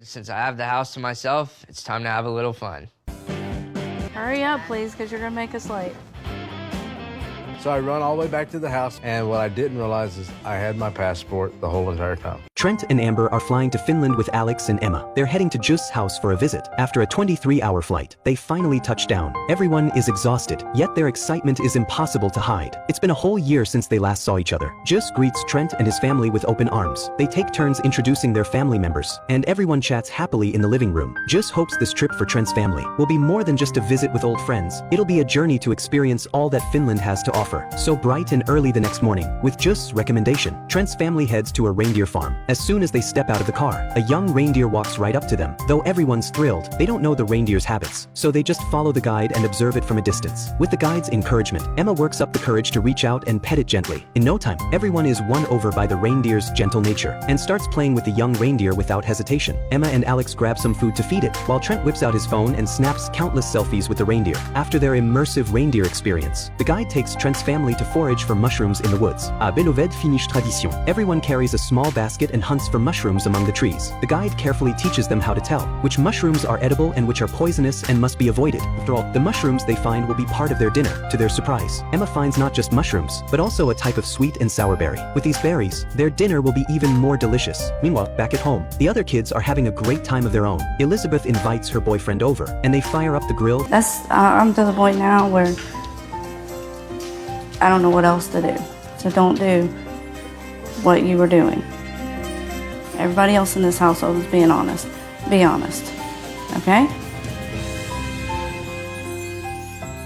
Since I have the house to myself, it's time to have a little fun. Hurry up, please, because you're going to make us late. So I run all the way back to the house, and what I didn't realize is I had my passport the whole entire time. Trent and Amber are flying to Finland with Alex and Emma. They're heading to Just's house for a visit. After a 23-hour flight, they finally touch down. Everyone is exhausted, yet their excitement is impossible to hide. It's been a whole year since they last saw each other. Just greets Trent and his family with open arms. They take turns introducing their family members, and everyone chats happily in the living room. Just hopes this trip for Trent's family will be more than just a visit with old friends. It'll be a journey to experience all that Finland has to offer. So bright and early the next morning, with Just's recommendation, Trent's family heads to a reindeer farm. As soon as they step out of the car, a young reindeer walks right up to them. Though everyone's thrilled, they don't know the reindeer's habits, so they just follow the guide and observe it from a distance. With the guide's encouragement, Emma works up the courage to reach out and pet it gently. In no time, everyone is won over by the reindeer's gentle nature and starts playing with the young reindeer without hesitation. Emma and Alex grab some food to feed it, while Trent whips out his phone and snaps countless selfies with the reindeer. After their immersive reindeer experience, the guide takes Trent's family to forage for mushrooms in the woods. À Beloved Finnish tradition. Everyone carries a small basket and hunts for mushrooms among the trees. The guide carefully teaches them how to tell which mushrooms are edible and which are poisonous and must be avoided. After all, the mushrooms they find will be part of their dinner. To their surprise, Emma finds not just mushrooms, but also a type of sweet and sour berry. With these berries, their dinner will be even more delicious. Meanwhile, back at home, the other kids are having a great time of their own. Elizabeth invites her boyfriend over, and they fire up the grill. I'm to the point now where I don't know what else to do. So don't do what you were doing. Everybody else in this household is being honest. Be honest, okay?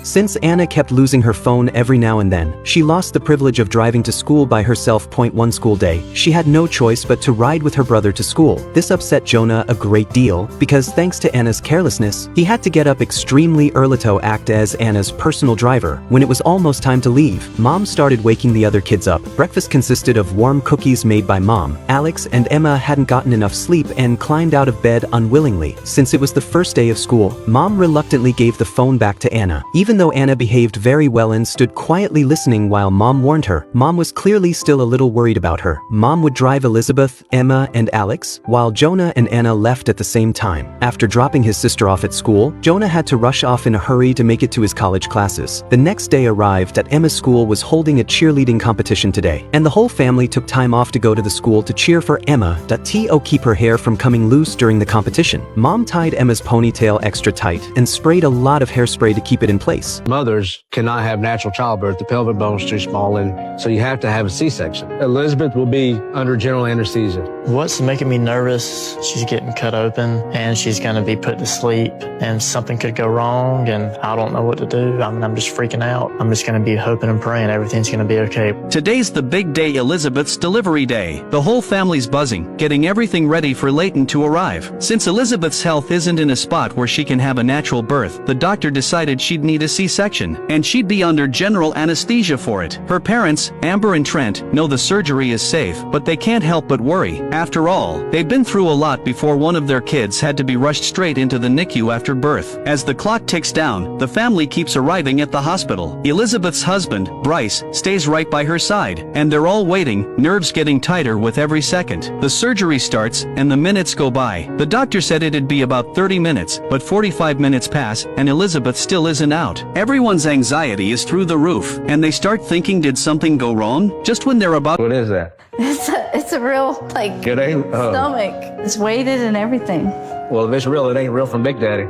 Since Anna kept losing her phone every now and then, she lost the privilege of driving to school by herself. One school day, she had no choice but to ride with her brother to school. This upset Jonah a great deal, because thanks to Anna's carelessness, he had to get up extremely early to act as Anna's personal driver. When it was almost time to leave, Mom started waking the other kids up. Breakfast consisted of warm cookies made by Mom. Alex and Emma hadn't gotten enough sleep and climbed out of bed unwillingly. Since it was the first day of school, Mom reluctantly gave the phone back to Anna. Even though Anna behaved very well and stood quietly listening while Mom warned her, Mom was clearly still a little worried about her. Mom would drive Elizabeth, Emma, and Alex, while Jonah and Anna left at the same time. After dropping his sister off at school, Jonah had to rush off in a hurry to make it to his college classes. The next day arrived at Emma's school was holding a cheerleading competition today, and the whole family took time off to go to the school to cheer for Emma to keep her hair from coming loose during the competition. Mom tied Emma's ponytail extra tight and sprayed a lot of hairspray to keep it in place. Mothers cannot have natural childbirth. The pelvic bone's too small, and so you have to have a C-section. Elizabeth will be under general anesthesia. What's making me nervous, she's getting cut open and she's going to be put to sleep and something could go wrong and I don't know what to do. I'm just freaking out. I'm just going to be hoping and praying everything's going to be okay. Today's the big day, Elizabeth's delivery day. The whole family's buzzing, getting everything ready for Leighton to arrive. Since Elizabeth's health isn't in a spot where she can have a natural birth, the doctor decided she'd need a C-section, and she'd be under general anesthesia for it. Her parents, Amber and Trent, know the surgery is safe, but they can't help but worry. After all, they've been through a lot before one of their kids had to be rushed straight into the NICU after birth. As the clock ticks down, the family keeps arriving at the hospital. Elizabeth's husband, Bryce, stays right by her side, and they're all waiting, nerves getting tighter with every second. The surgery starts, and the minutes go by. The doctor said it'd be about 30 minutes, but 45 minutes pass, and Elizabeth still isn't out. Everyone's anxiety is through the roof, and they start thinking, did something go wrong? Just when they're about— What is that? It's a real, It ain't, stomach. It's weighted and everything. well, if it's real, it ain't real from Big Daddy.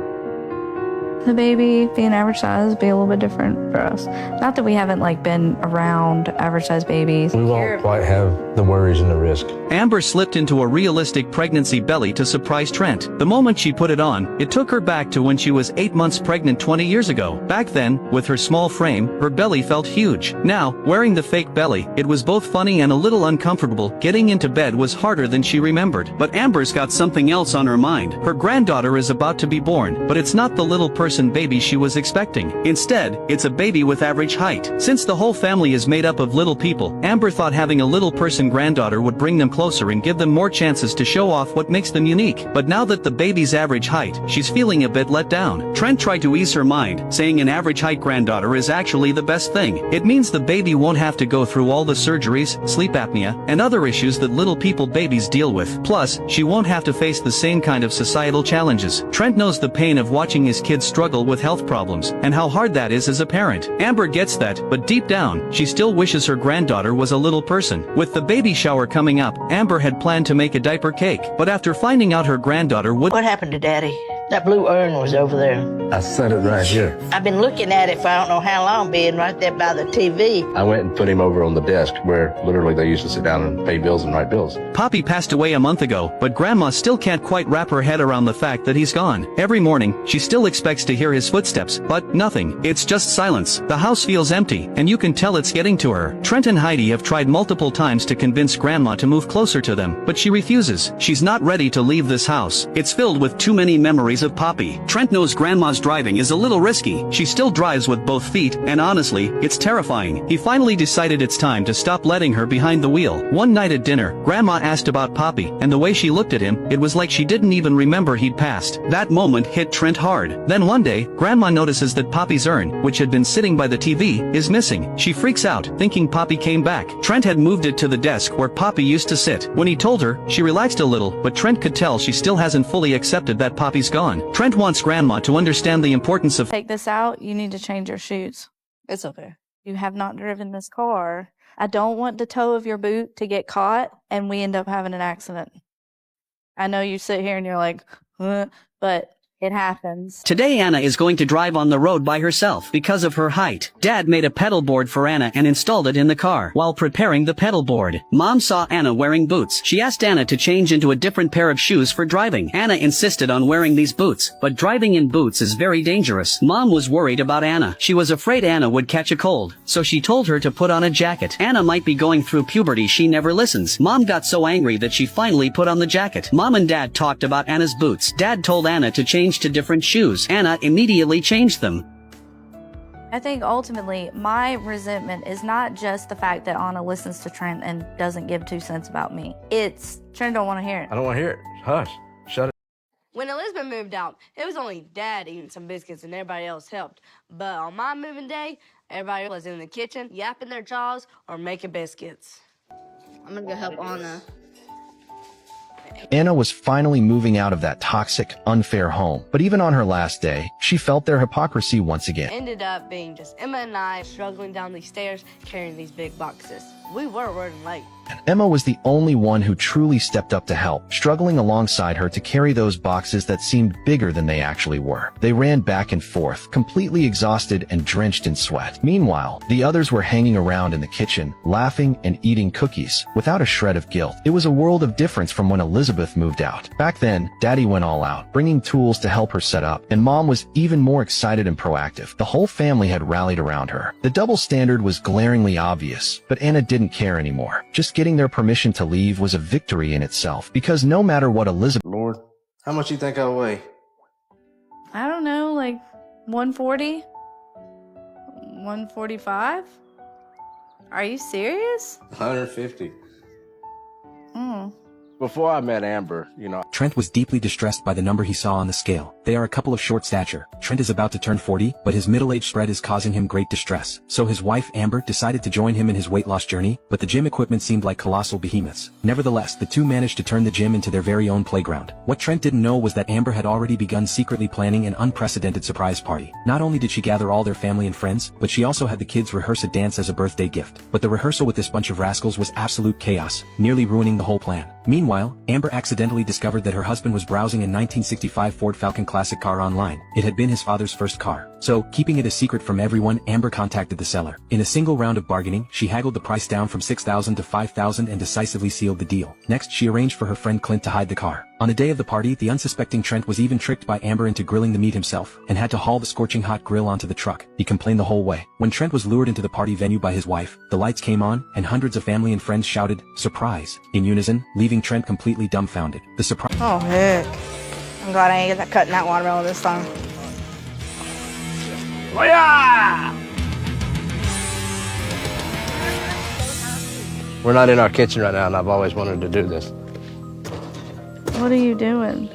The baby being average size would be a little bit different for us. Not that we haven't been around average size babies. We won't quite have the worries and the risk. Amber slipped into a realistic pregnancy belly to surprise Trent. The moment she put it on, it took her back to when she was 8 months pregnant 20 years ago. Back then, with her small frame, her belly felt huge. Now, wearing the fake belly, it was both funny and a little uncomfortable. Getting into bed was harder than she remembered. But Amber's got something else on her mind. Her granddaughter is about to be born, but it's not the little person baby she was expecting. Instead, it's a baby with average height. Since the whole family is made up of little people, Amber thought having a little person and granddaughter would bring them closer and give them more chances to show off what makes them unique. But now that the baby's average height, she's feeling a bit let down. Trent tried to ease her mind, saying an average height granddaughter is actually the best thing. It means the baby won't have to go through all the surgeries, sleep apnea, and other issues that little people babies deal with. Plus, she won't have to face the same kind of societal challenges. Trent knows the pain of watching his kids struggle with health problems, and how hard that is as a parent. Amber gets that, but deep down, she still wishes her granddaughter was a little person. With the baby shower coming up, Amber had planned to make a diaper cake, but after finding out her granddaughter would— What happened to Daddy? That blue urn was over there. I set it right here. I've been looking at it for I don't know how long, being right there by the TV. I went and put him over on the desk where literally they used to sit down and pay bills and write bills. Poppy passed away a month ago, but Grandma still can't quite wrap her head around the fact that he's gone. Every morning, she still expects to hear his footsteps, but nothing. It's just silence. The house feels empty, and you can tell it's getting to her. Trent and Heidi have tried multiple times to convince Grandma to move closer to them, but she refuses. She's not ready to leave this house. It's filled with too many memories of Poppy. Trent knows Grandma's driving is a little risky. She still drives with both feet, and honestly, it's terrifying. He finally decided it's time to stop letting her behind the wheel. One night at dinner, Grandma asked about Poppy, and the way she looked at him, it was like she didn't even remember he'd passed. That moment hit Trent hard. Then one day, Grandma notices that Poppy's urn, which had been sitting by the TV, is missing. She freaks out, thinking Poppy came back. Trent had moved it to the desk where Poppy used to sit. When he told her, she relaxed a little, but Trent could tell she still hasn't fully accepted that Poppy's gone. Trent wants Grandma to understand the importance of— Take this out. You need to change your shoes. It's okay. You have not driven this car. I don't want the toe of your boot to get caught and we end up having an accident. I know you sit here and you're like, but it happens. Today Anna is going to drive on the road by herself because of her height. Dad made a pedal board for Anna and installed it in the car. While preparing the pedal board, Mom saw Anna wearing boots. She asked Anna to change into a different pair of shoes for driving. Anna insisted on wearing these boots, but driving in boots is very dangerous. Mom was worried about Anna. She was afraid Anna would catch a cold, so she told her to put on a jacket. Anna might be going through puberty, she never listens. Mom got so angry that she finally put on the jacket. Mom and Dad talked about Anna's boots. Dad told Anna to change to different shoes. Anna immediately changed them. I think ultimately my resentment is not just the fact that Anna listens to Trent and doesn't give 2 cents about me. It's Trent don't want to hear it. I don't want to hear it. Hush. Shut it. When Elizabeth moved out, it was only Dad eating some biscuits and everybody else helped. But on my moving day, everybody was in the kitchen, yapping their jaws or making biscuits. I'm gonna go help Anna. Anna was finally moving out of that toxic, unfair home. But even on her last day, she felt their hypocrisy once again. Ended up being just Emma and I struggling down these stairs carrying these big boxes. We were running late. Emma was the only one who truly stepped up to help, struggling alongside her to carry those boxes that seemed bigger than they actually were. They ran back and forth, completely exhausted and drenched in sweat. Meanwhile, the others were hanging around in the kitchen, laughing and eating cookies, without a shred of guilt. It was a world of difference from when Elizabeth moved out. Back then, Daddy went all out, bringing tools to help her set up, and Mom was even more excited and proactive. The whole family had rallied around her. The double standard was glaringly obvious, but Anna didn't care anymore. Just getting their permission to leave was a victory in itself, because no matter what Elizabeth— Lord, how much you think I weigh? I don't know, like 140? 145? Are you serious? 150. Hmm. Before I met Amber, Trent was deeply distressed by the number he saw on the scale. They are a couple of short stature. Trent is about to turn 40, but his middle-age spread is causing him great distress. So his wife, Amber, decided to join him in his weight loss journey, but the gym equipment seemed like colossal behemoths. Nevertheless, the two managed to turn the gym into their very own playground. What Trent didn't know was that Amber had already begun secretly planning an unprecedented surprise party. Not only did she gather all their family and friends, but she also had the kids rehearse a dance as a birthday gift. But the rehearsal with this bunch of rascals was absolute chaos, nearly ruining the whole plan. Meanwhile, Amber accidentally discovered that her husband was browsing a 1965 Ford Falcon classic car online. It had been his father's first car. So, keeping it a secret from everyone, Amber contacted the seller. In a single round of bargaining, she haggled the price down from $6,000 to $5,000 and decisively sealed the deal. Next, she arranged for her friend Clint to hide the car. On the day of the party, the unsuspecting Trent was even tricked by Amber into grilling the meat himself, and had to haul the scorching hot grill onto the truck. He complained the whole way. When Trent was lured into the party venue by his wife, the lights came on, and hundreds of family and friends shouted, "Surprise!" in unison, leaving Trent completely dumbfounded. The surprise— Oh, heck. I'm glad I ain't cutting that watermelon this time. We're not in our kitchen right now, and I've always wanted to do this. What are you doing?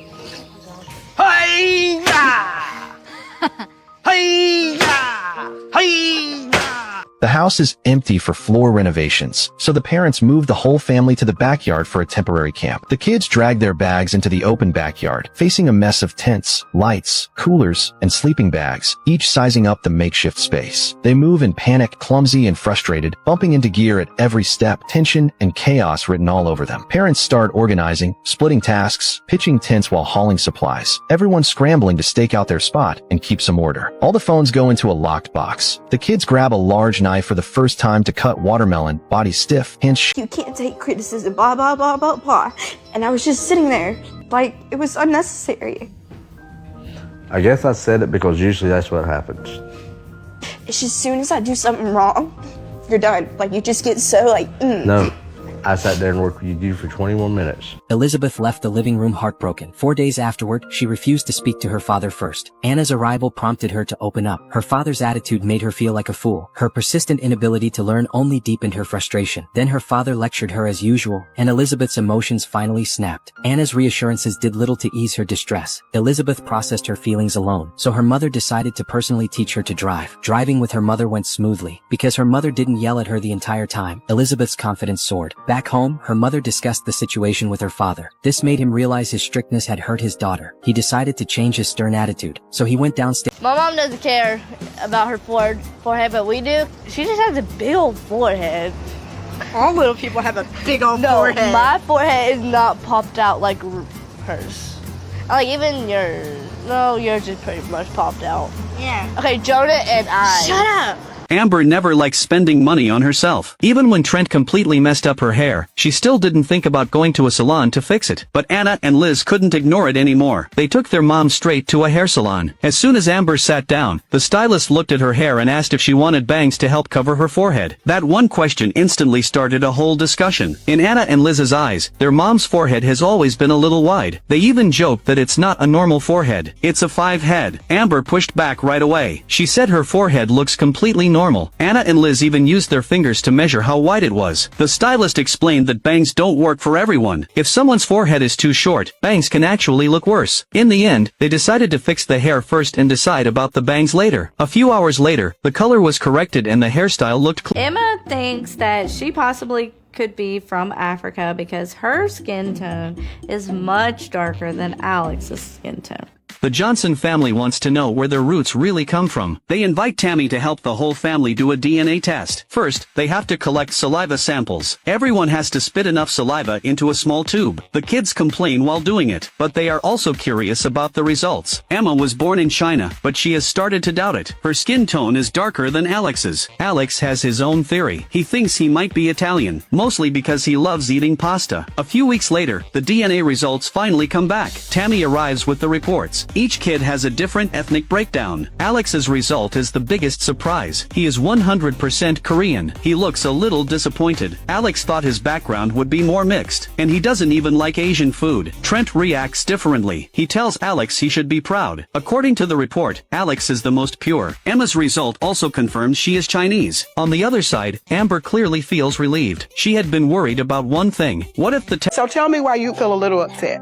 The house is empty for floor renovations, so the parents moved the whole family to the backyard for a temporary camp. The kids dragged their bags into the open backyard, facing a mess of tents, lights, coolers, and sleeping bags, each sizing up the makeshift space. They move in panic, clumsy and frustrated, bumping into gear at every step, tension and chaos written all over them. Parents start organizing, splitting tasks, pitching tents while hauling supplies, everyone scrambling to stake out their spot and keep some order. All the phones go into a locked box. The kids grab a large knife for the first time to cut watermelon, body stiff, hands You can't take criticism, blah, blah, blah, blah, blah. And I was just sitting there, like, it was unnecessary. I guess I said it because usually that's what happens. It's just as soon as I do something wrong, you're done. Like, you just get so, like, No, I sat there and worked with you for 21 minutes. Elizabeth left the living room heartbroken. 4 days afterward, she refused to speak to her father first. Anna's arrival prompted her to open up. Her father's attitude made her feel like a fool. Her persistent inability to learn only deepened her frustration. Then her father lectured her as usual, and Elizabeth's emotions finally snapped. Anna's reassurances did little to ease her distress. Elizabeth processed her feelings alone, so her mother decided to personally teach her to drive. Driving with her mother went smoothly. Because her mother didn't yell at her the entire time, Elizabeth's confidence soared. Back home, her mother discussed the situation with her father. This made him realize his strictness had hurt his daughter. He decided to change his stern attitude, so he went downstairs. My mom doesn't care about her forehead, but we do. She just has a big old forehead. All little people have a big old No, forehead. my forehead is not popped out like hers. Like even yours. No, yours is pretty much popped out. Yeah. Okay, Jonah and I. Shut up. Amber never liked spending money on herself. Even when Trent completely messed up her hair, she still didn't think about going to a salon to fix it. But Anna and Liz couldn't ignore it anymore. They took their mom straight to a hair salon. As soon as Amber sat down, the stylist looked at her hair and asked if she wanted bangs to help cover her forehead. That one question instantly started a whole discussion. In Anna and Liz's eyes, their mom's forehead has always been a little wide. They even joked that it's not a normal forehead. It's a 5 head. Amber pushed back right away. She said her forehead looks completely normal. Anna and Liz even used their fingers to measure how wide it was. The stylist explained that bangs don't work for everyone. If someone's forehead is too short, bangs can actually look worse. In the end, they decided to fix the hair first and decide about the bangs later. A few hours later, the color was corrected and the hairstyle looked clean. Emma thinks that she possibly could be from Africa because her skin tone is much darker than Alex's skin tone. The Johnson family wants to know where their roots really come from. They invite Tammy to help the whole family do a DNA test. First, they have to collect saliva samples. Everyone has to spit enough saliva into a small tube. The kids complain while doing it, but they are also curious about the results. Emma was born in China, but she has started to doubt it. Her skin tone is darker than Alex's. Alex has his own theory. He thinks he might be Italian, mostly because he loves eating pasta. A few weeks later, the DNA results finally come back. Tammy arrives with the reports. Each kid has a different ethnic breakdown. Alex's result is the biggest surprise. He is 100% Korean. He looks a little disappointed. Alex thought his background would be more mixed, and he doesn't even like Asian food. Trent reacts differently. He tells Alex he should be proud. According to the report, Alex is the most pure. Emma's result also confirms she is Chinese. On the other side, Amber clearly feels relieved. She had been worried about one thing. What if the So tell me why you feel a little upset.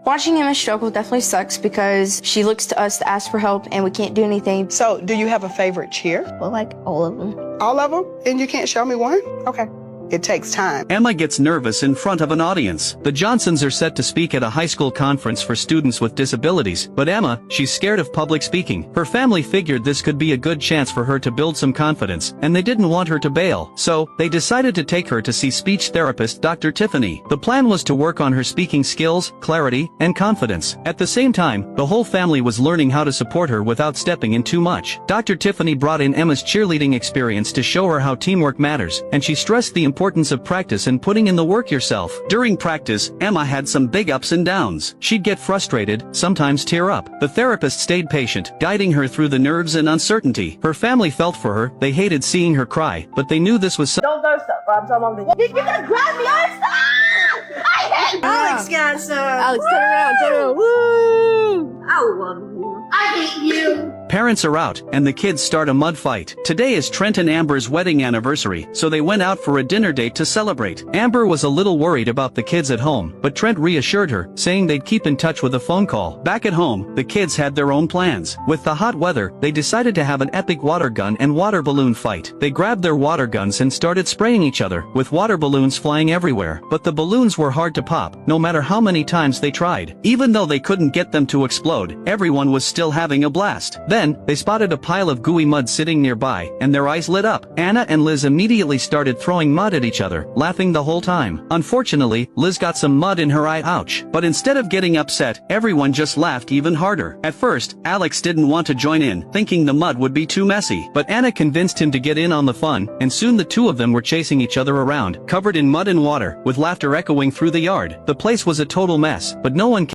Watching Emma struggle definitely sucks because she looks to us to ask for help and we can't do anything. So do you have a favorite cheer? Well, like all of them. All of them? And you can't show me one? Okay. It takes time. Emma gets nervous in front of an audience. The Johnsons are set to speak at a high school conference for students with disabilities, but Emma, she's scared of public speaking. Her family figured this could be a good chance for her to build some confidence, and they didn't want her to bail. So, they decided to take her to see speech therapist Dr. Tiffany. The plan was to work on her speaking skills, clarity, and confidence. At the same time, the whole family was learning how to support her without stepping in too much. Dr. Tiffany brought in Emma's cheerleading experience to show her how teamwork matters, and she stressed the importance of practice and putting in the work yourself. During practice, Emma had some big ups and downs. She'd get frustrated, sometimes tear up. The therapist stayed patient, guiding her through the nerves and uncertainty. Her family felt for her. They hated seeing her cry, but they knew this was Don't go stop. I'm talking about You're gonna grab me on stop! I hate Alex got some. Alex, turn around, turn around. Woo! I love you. I hate you. Parents are out, and the kids start a mud fight. Today is Trent and Amber's wedding anniversary, so they went out for a dinner date to celebrate. Amber was a little worried about the kids at home, but Trent reassured her, saying they'd keep in touch with a phone call. Back at home, the kids had their own plans. With the hot weather, they decided to have an epic water gun and water balloon fight. They grabbed their water guns and started spraying each other, with water balloons flying everywhere. But the balloons were hard to pop, no matter how many times they tried. Even though they couldn't get them to explode, everyone was still having a blast. Then, they spotted a pile of gooey mud sitting nearby, and their eyes lit up. Anna and Liz immediately started throwing mud at each other, laughing the whole time. Unfortunately, Liz got some mud in her eye, ouch. But instead of getting upset, everyone just laughed even harder. At first, Alex didn't want to join in, thinking the mud would be too messy. But Anna convinced him to get in on the fun, and soon the two of them were chasing each other around, covered in mud and water, with laughter echoing through the yard. The place was a total mess, but no one